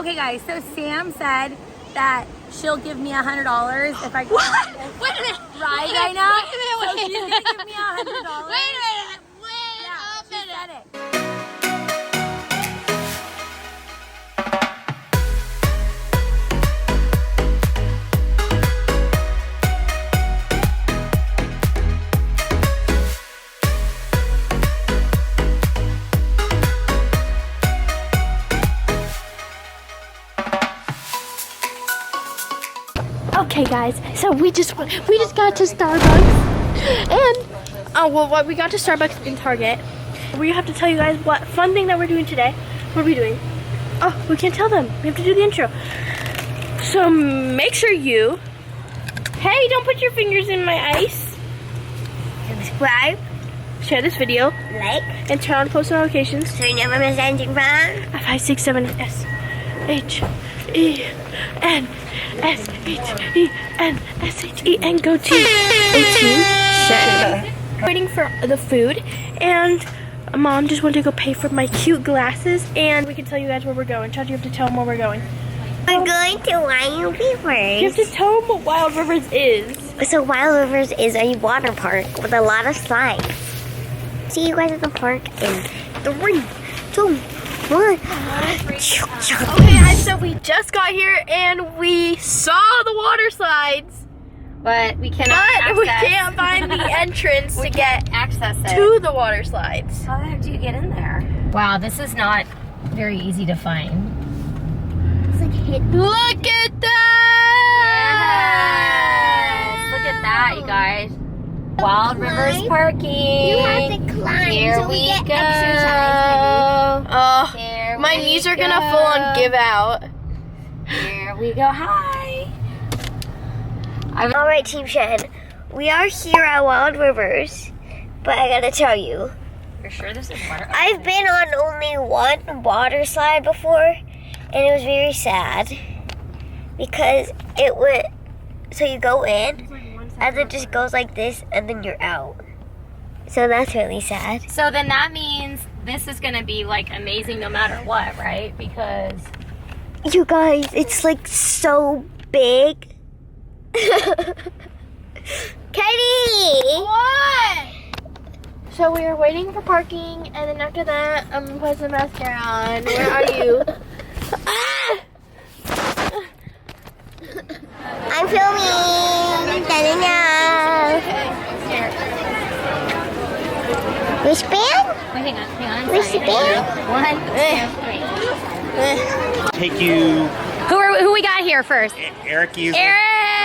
Okay, guys, so Sam said that she'll give me $100 if I go Wait a minute. ride right now. Wait a minute. So she's gonna give me $100. Wait a minute. Wait Yeah, a she minute. said it. Okay, guys. So we just got to Starbucks, and we got to Starbucks in Target. We have to tell you guys what fun thing that we're doing today. What are we doing? Oh, we can't tell them. We have to do the intro. So make sure you. Hey, don't put your fingers in my ice. Subscribe, Share this video like, and turn on post notifications. so you never miss anything from 567SHENSHENSHEN. Go team. Team Shen. Waiting for the food, and Mom just wanted to go pay for my cute glasses, and we can tell you guys where we're going. Chad, you have to tell them where we're going. We're going to Wild You have Rivers. to tell them what Wild Rivers is. So Wild Rivers is a water park with a lot of slides. See you guys at the park in 3, 2, 1. Okay, guys, so we just got here and we saw the water slides, But we cannot but we can't find the entrance to get access it. to the water slides. How the heck do you get in there? Wow, this is not very easy to find. Look at that! Yes. Look at that, you guys. Wild Rivers parking. You have to climb Here so we we get go. exercise. Oh, Here my we knees are go. gonna full on give out. Here we go. Hi. Alright, Team Shen. We are here at Wild Rivers, but I gotta tell you, You're sure this is water? I've been on only one water slide before, and it was very sad because it went, so you go in, and then it just goes like this, and then you're out. So that's really sad. So then that means this is gonna be like amazing no matter what, right? Because You guys, it's like so big. Katie! What? So we are waiting for parking, and then after that, I'm gonna put some mascara on. Where are you? I'm filming! Ta-da-da. Wristband? wait, hang on. Wristband? 1, 2, 3. Take you, Who we got here first? Eric Easley, Eric!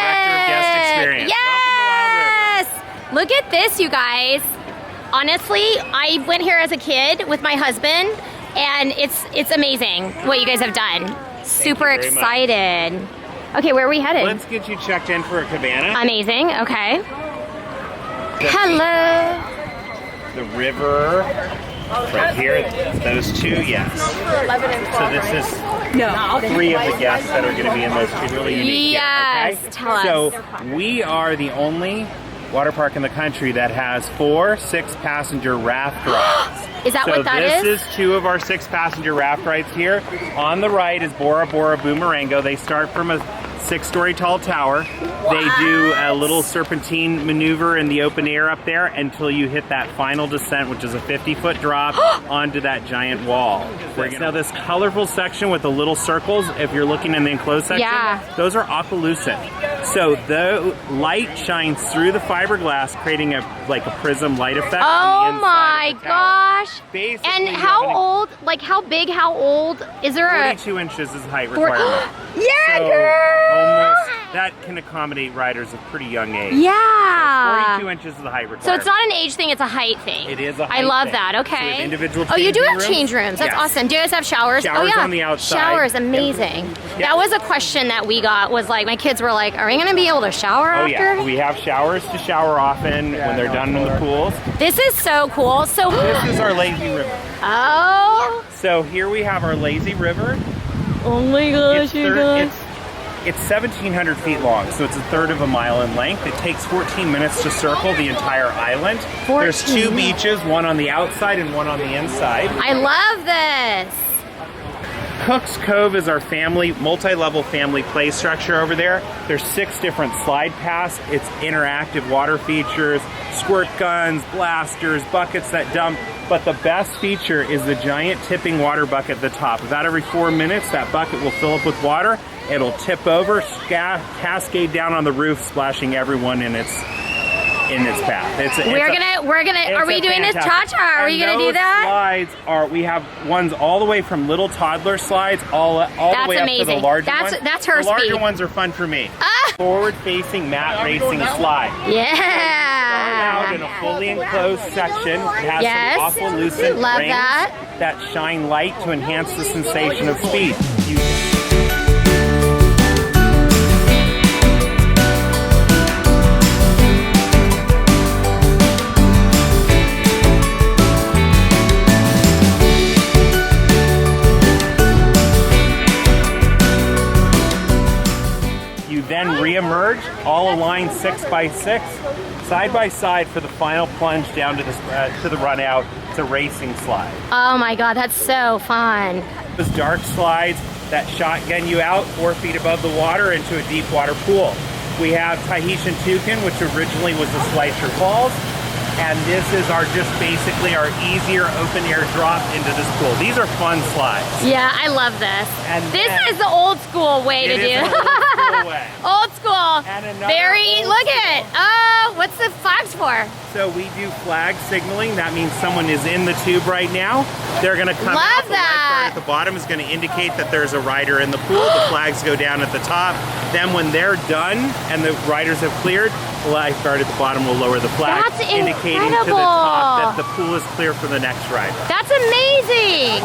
Director of Guest Experience. Yes! Look at this, you guys. Honestly, I went here as a kid with my husband, and it's amazing what you guys have done. Super very much. excited. Okay, where are we headed? Let's get you checked in for a cabana. Amazing. Okay. Hello. The river, right here, those two, yes. So this is 3 of the guests that are going to be in those 2 really unique Yes, guests, tell us. So we are the only water park in the country that has 4 6-passenger raft rides. Is that what that is? So this is 2 of our 6-passenger raft rides here. On the right is Bora Bora Boomerango. They start from a 6-story tall tower. They do a little serpentine maneuver in the open air up there until you hit that final descent, which is a 50-foot drop onto that giant wall. Now this colorful section with the little circles, if you're looking in the enclosed section, Yeah. those are aqualucent. So the light shines through the fiberglass, creating a prism light effect. Oh on the inside my of the tower. gosh. Basically, And you how have an- old, like how big, how old? Is there a... 42 inches is the height requirement. Yeah, So girl! almost, that can accommodate riders of pretty young age. Yeah. 42 inches is the height requirement. So it's not an age thing, it's a height thing. It is a I height love thing. that, So we okay. have individual Oh, you do changing have rooms? change rooms. That's Yes. awesome. Do you guys have showers? Showers oh, yeah. on the outside. Showers, amazing. Yep. That was a question that we got, was like, my kids were like, are we going to be able to shower Oh after? yeah, we have showers to shower often when they're done in the pools. This is so cool. So, This is our lazy river. oh, So here we have our lazy river. Oh my gosh, you guys. It's 1,700 feet long, so it's a third of a mile in length. It takes 14 minutes to circle the entire island. There's 2 beaches, one on the outside and one on the inside. I love this. Cook's Cove is our multi-level family play structure over there. There's 6 different slide paths. It's interactive water features, squirt guns, blasters, buckets that dump. But the best feature is the giant tipping water bucket at the top. About every 4 minutes, that bucket will fill up with water. It'll tip over, cascade down on the roof, splashing everyone in its path. Are we doing this cha-cha? Are we gonna do that? Slides we have ones all the way from little toddler slides all the way up to the larger ones. That's her The larger speed. ones are fun for me. Forward-facing mat racing slide. Yeah. Start out in a fully enclosed section. It has some awful-lucent Love rings that shine light to enhance the sensation of speed. Then re-emerge, all aligned 6 by 6, side by side for the final plunge down to the run out. It's a racing slide. Oh my God, that's so fun. Those dark slides that shotgun you out 4 feet above the water into a deep water pool. We have Tahitian Toucan, which originally was the Schweitzer Falls. And this is basically our easier open air drop into this pool. These are fun slides. Yeah, I love this. And this is the old school way to do it. Old school. Look at it. Oh, what's the flags for? So we do flag signaling. That means someone is in the tube right now. They're going to come out. The lifeguard at the bottom is going to indicate that there's a rider in the pool. The flags go down at the top. Then when they're done and the riders have cleared, the lifeguard at the bottom will lower the flag, indicating to the top that the pool is clear for the next rider. That's amazing.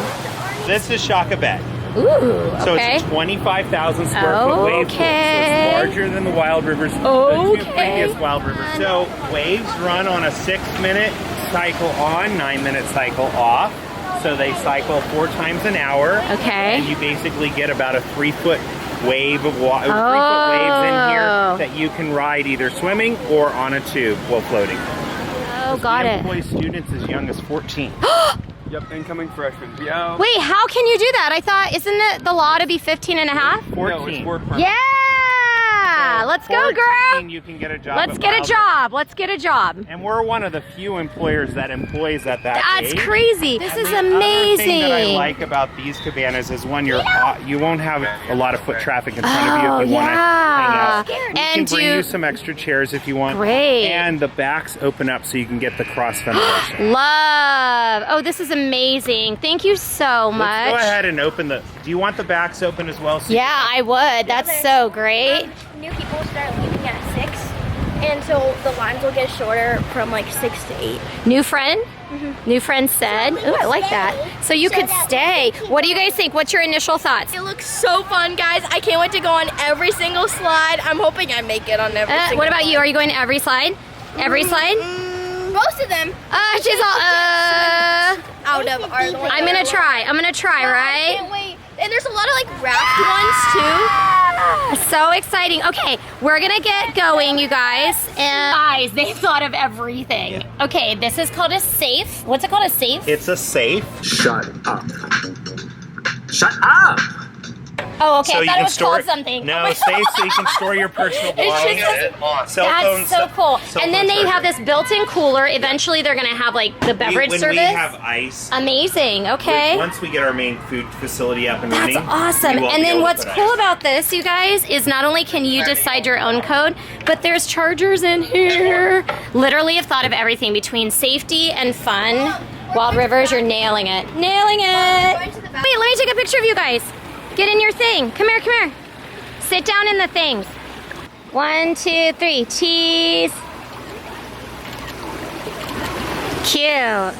This is Shaka Bay. Ooh, So it's a 25,000 square foot wave pool. So it's larger than the Wild Rivers, the 2 previous Wild Rivers. So waves run on a 6-minute cycle on, 9-minute cycle off. So they cycle 4 times an hour. Okay. And you basically get about a 3-foot wave of 3-foot waves in here that you can ride either swimming or on a tube while floating. Oh, got it. Employ students as young as 14. Yep, incoming freshmen. Yeah. Wait, how can you do that? I thought, isn't it the law to be 15 and a half? 14. No, it's work permit. Yeah! Let's go, girl! You can get a job. Let's get a job. Let's get a job. And we're one of the few employers that employs at that age. That's crazy. This is The other amazing. thing that I like about these cabanas is when you won't have a lot of foot traffic in front of you if you want to hang out. We can bring you some extra chairs if you want. Great. And the backs open up so you can get the cross ventilation. Love. Oh, this is amazing. Thank you so much. Let's go ahead and open the. Do you want the backs open as well? So Yeah, I would. That's so great. New people start leaving at 6, and so the lines will get shorter from like 6 to 8. New friend? New friend said. Ooh, I like that. So you could stay. What do you guys think? What's your initial thoughts? It looks so fun, guys. I can't wait to go on every single slide. I'm hoping I make it on every single What about you? Are you going to every slide? Every slide? Most of them. She's all, Out of our I'm gonna try, I right? can't wait. And there's a lot of like raft ones too. So exciting. Okay, we're gonna get going, you guys. And guys, they thought of everything. Okay, this is called a safe. What's it called, a safe? it's a safe. Shut up. Shut up! Oh, okay, So I you thought can it was store called something. No, Oh my safe so you can store your personal belongings. Cell phones. That's so cool. cell And then phone they have charger. this built-in cooler. Eventually, they're gonna have like the beverage when service. we have ice. Amazing. Okay. Once we get our main food facility up and That's running. awesome. we will And be then able to what's put cool ice. about this, you guys, is not only can you decide your own code, but there's chargers in here. Literally have thought of everything between safety and fun. Wild Rivers, you're nailing it. Nailing it. Wait, let me take a picture of you guys. Get in your thing. Come here, come here. Sit down in the things. 1, 2, 3. Cheese. Cute.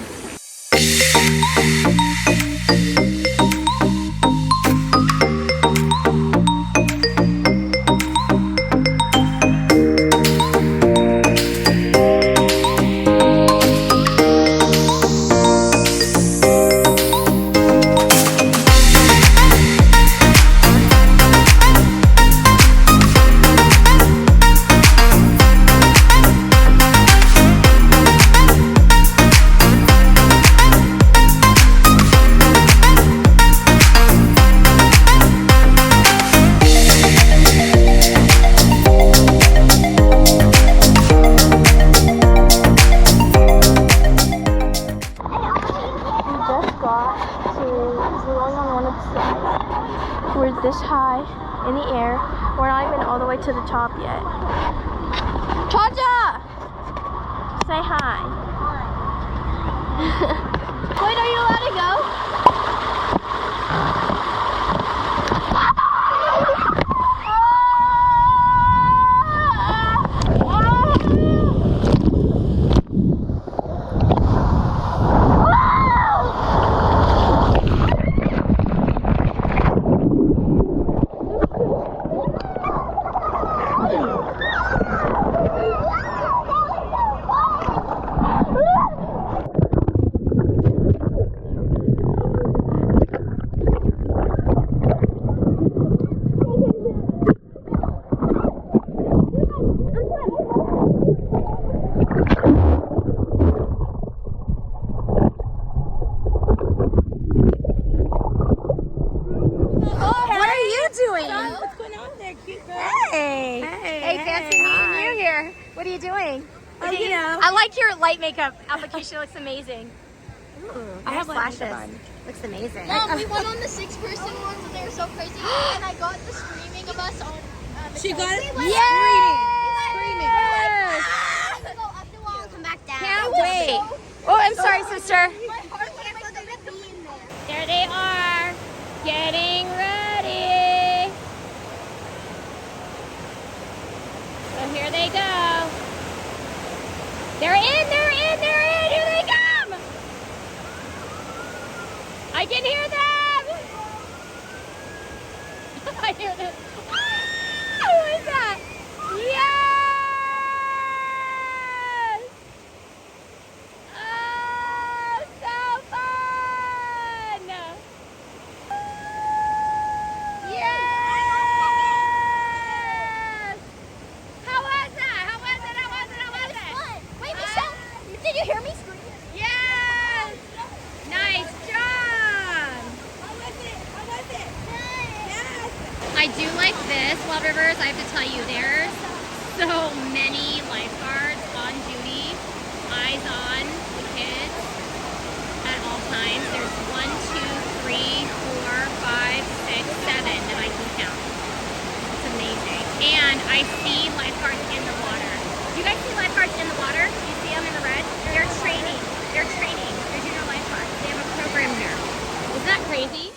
We're this high in the air. We're not even all the way to the top yet. Chacha! Say hi. Wait, are you allowed to go? What are you doing? Oh, you know. I like your light makeup application. It looks amazing. Ooh, I have flashes. Looks amazing. Mom, we went on the 6-person ones and they were so crazy. And I got the screaming of us on. She got it. Screaming. Yes. Go up the wall and come back down. Can't wait. Oh, I'm sorry, sister. My heart went like so to be in there. There they are, getting ready. So here they go. They're in, they're in, they're in. Here they come. I can hear them. I hear them. Ah, who is that? Yes. Oh, so fun. Yes. How was that? How was it? How was it? How was it? Wait, Michelle, did you hear me scream? Yes. Nice job. How was it? How was it? Yes. I do like this, Wild Rivers. I have to tell you, there's so many lifeguards on duty, eyes on the kids at all times. There's 1, 2, 3, 4, 5, 6, 7 that I can count. It's amazing. And I see lifeguards in the water. Do you guys see lifeguards in the water? Do you see them in the red? They're training. They're training. They're junior lifeguards. They have a program here. Isn't that crazy?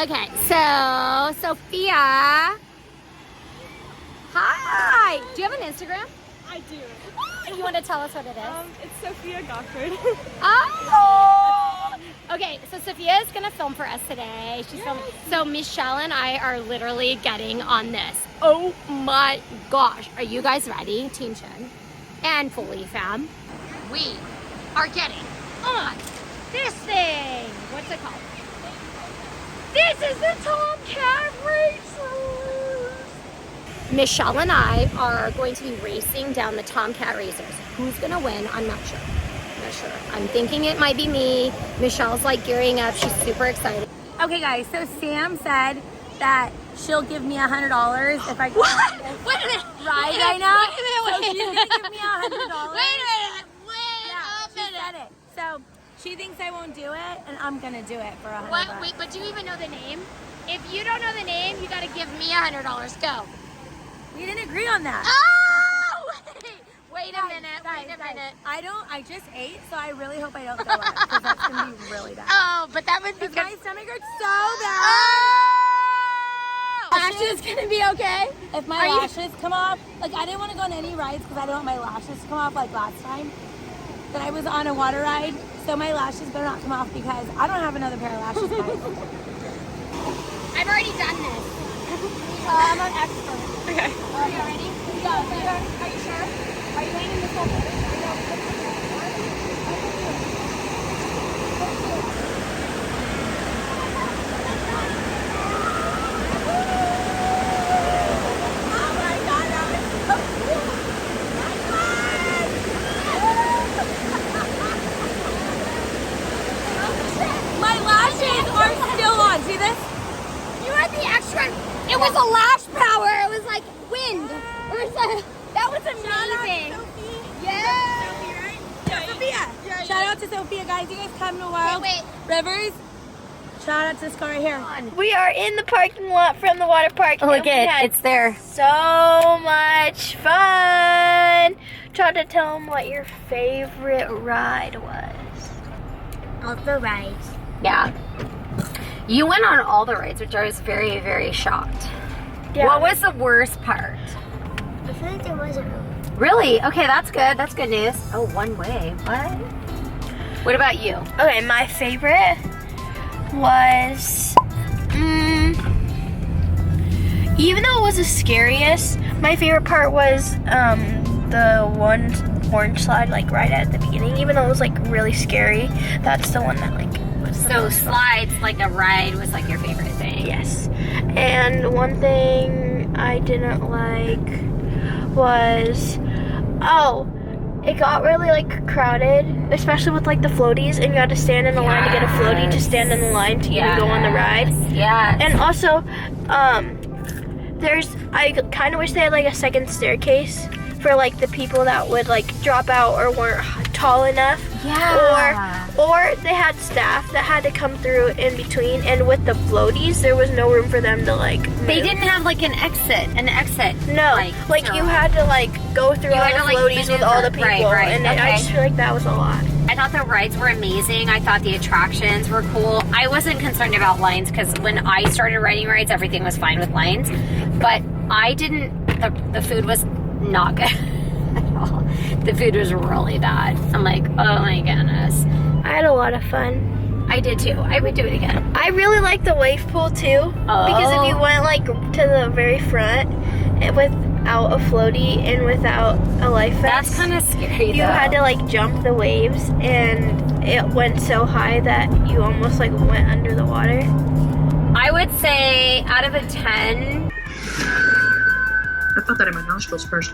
Okay, so Sophia. Hi. Do you have an Instagram? I do. You want to tell us what it is? It's Sophia Gofford. Oh! Okay, so Sophia is gonna film for us today. She's filming. So Michelle and I are literally getting on this. Oh my gosh. Are you guys ready? Team Shen and Foley fam. We are getting on this thing. What's it called? This is the Tomcat Racers! Michelle and I are going to be racing down the Tomcat Racers. Who's gonna win? I'm not sure. I'm thinking it might be me. Michelle's like gearing up. She's super excited. Okay, guys. So Sam said that she'll give me $100 if I go on this Wait a minute. ride right now. Wait a minute. So she's gonna give me $100. Wait a minute. She thinks I won't do it, and I'm gonna do it for $100. What? Wait, but do you even know the name? If you don't know the name, you gotta give me $100. Go. We didn't agree on that. Oh! Wait a minute. Guys, Wait a minute. I just ate, so I really hope I don't throw up, because that's gonna be really bad. Oh, but that would be Because good. my stomach hurts so bad. Oh! Lashes gonna be okay if my Are you- lashes come off. Like, I didn't want to go on any rides because I didn't want my lashes to come off like last time that I was on a water ride. So my lashes better not come off because I don't have another pair of lashes, guys. I've already done this. I'm an expert. Okay. Are you ready? Go. Are you sure? Are you laying in this whole thing? My lashes are still on. See this? You had the extra. It was a lash power. It was like wind. That was amazing. Yeah. Sophia. Shout out to Sophia, guys. You guys come to Wild Wait. Rivers. Shout out to this car right here. We are in the parking lot from the water park. Look and we it, had it's there. So much fun. Try to tell them what your favorite ride was. All the rides. Yeah. You went on all the rides, which I was very, very shocked. Yeah. What was the worst part? I feel like there wasn't. Really? Okay, that's good. That's good news. Oh, one way. What? What about you? Okay, my favorite was, even though it was the scariest, my favorite part was the one orange slide, like right at the beginning. Even though it was like really scary, that's the one that like was the So most fun. slides, like a ride, was like your favorite thing. Yes. And one thing I didn't like was, it got really like crowded, especially with like the floaties, and you had to stand in the line to get a floaty to stand in the line to even go on the ride. Yeah. And also, I kind of wish they had like a second staircase for like the people that would like drop out or weren't tall enough. Yeah. Or they had staff that had to come through in between, and with the floaties, there was no room for them to like move. They didn't have like an exit. No, like you had to like go through all had the to, like, floaties with all the people, maneuver. Right, and okay. I just feel like that was a lot. I thought the rides were amazing. I thought the attractions were cool. I wasn't concerned about lines because when I started riding rides, everything was fine with lines. But I didn't, the food was not good at all. The food was really bad. I'm like, oh my goodness. I had a lot of fun. I did too. I would do it again. I really like the wave pool too, because if you went like to the very front without a floaty and without a life vest, That's kind of scary you though. had to like jump the waves, and it went so high that you almost like went under the water. I would say out of a 10, I felt that in my nostrils first.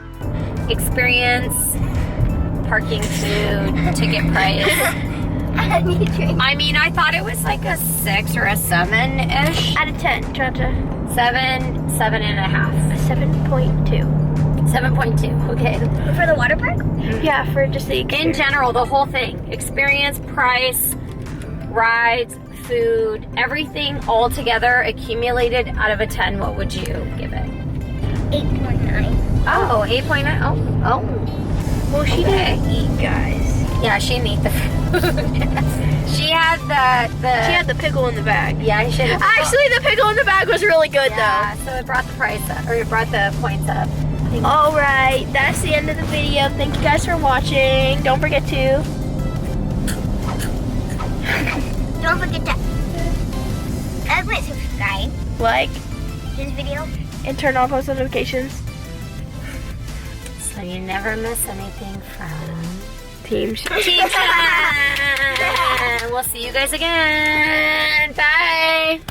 experience, parking, food, ticket price. I mean, I thought it was like a 6 or a 7-ish. Out of 10, Cha-Cha. 7.5. 7.2. 7.2, okay. For the water park? Yeah, for just the In experience. general, the whole thing. Experience, price, rides, food, everything all together accumulated out of a 10, what would you give it? 8.9. Oh, 8.9. Oh. Well, she didn't eat, guys. Yeah, she didn't eat the food. She had She had the pickle in the bag. Yeah, she had Actually, the pickle in the bag was really good, yeah, so it brought the price up, or it brought the points up. though. All right, that's the end of the video. Thank you guys for watching. Don't forget to Don't forget to subscribe like this video. and turn on post notifications. So you never miss anything from Team Team Shen. We'll see you guys again. Bye.